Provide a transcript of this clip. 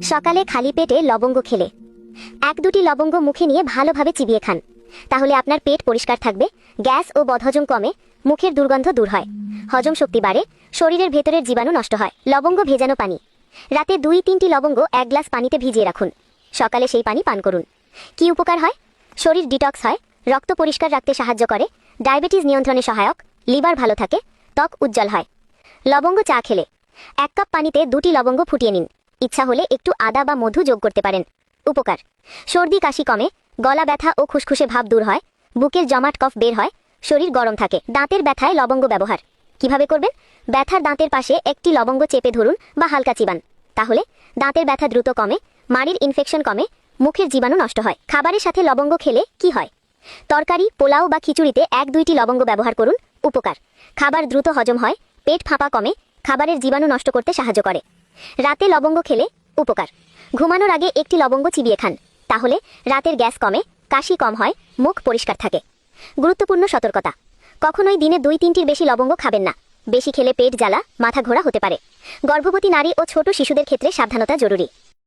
সকালে খালি পেটে লবঙ্গ খেলে 1-2টি লবঙ্গ মুখে নিয়ে ভালোভাবে চিবিয়ে খান। তাহলে আপনার পেট পরিষ্কার থাকবে, গ্যাস ও বদহজম কমে, মুখের দুর্গন্ধ দূর হয়, হজম শক্তি বাড়ে, শরীরের ভেতরের জীবাণু নষ্ট হয়। লবঙ্গ ভেজানো পানি। রাতে 2-3টি লবঙ্গ 1 গ্লাস পানিতে ভিজিয়ে রাখুন। সকালে সেই পানি পান করুন। কি উপকার হয়? শরীর ডিটক্স হয়, রক্ত পরিষ্কার রাখতে সাহায্য করে, ডায়াবেটিস নিয়ন্ত্রণে সহায়ক, লিভার ভালো থাকে, ত্বক উজ্জ্বল হয়। লবঙ্গ চা খেলে 1 কাপ পানিতে 2টি লবঙ্গ ফুটিয়ে নিন। ইচ্ছা হলে একটু আদা বা মধু যোগ করতে পারেন। উপকার: সর্দি কাশি কমে, গলা ব্যথা ও খুসখুসে ভাব দূর হয়, বুকের জমাট কফ বের হয়, শরীর গরম থাকে। দাঁতের ব্যথায় লবঙ্গ ব্যবহার কিভাবে করবেন? ব্যথার দাঁতের পাশে একটি লবঙ্গ চেপে ধরুন বা হালকা চিবান। তাহলে দাঁতের ব্যথা দ্রুত কমে, মাড়ির ইনফেকশন কমে, মুখের জীবাণু নষ্ট হয়। খাবারের সাথে লবঙ্গ খেলে কি হয়? তরকারি, পোলাও বা খিচুড়িতে 1-2টি লবঙ্গ ব্যবহার করুন। উপকার: খাবার দ্রুত হজম হয়, পেট ফাঁপা কমে, খাবারের জীবাণু নষ্ট করতে সাহায্য করে। রাতে লবঙ্গ খেলে উপকার: ঘুমানোর আগে একটি লবঙ্গ চিবিয়ে খান। তাহলে রাতের গ্যাস কমে, কাশি কম হয়, মুখ পরিষ্কার থাকে। গুরুত্বপূর্ণ সতর্কতা: কখনোই দিনে 2-3টির বেশি লবঙ্গ খাবেন না। বেশি খেলে পেট জ্বালা, মাথা ঘোরা হতে পারে। গর্ভবতী নারী ও ছোট শিশুদের ক্ষেত্রে সাবধানতা জরুরি।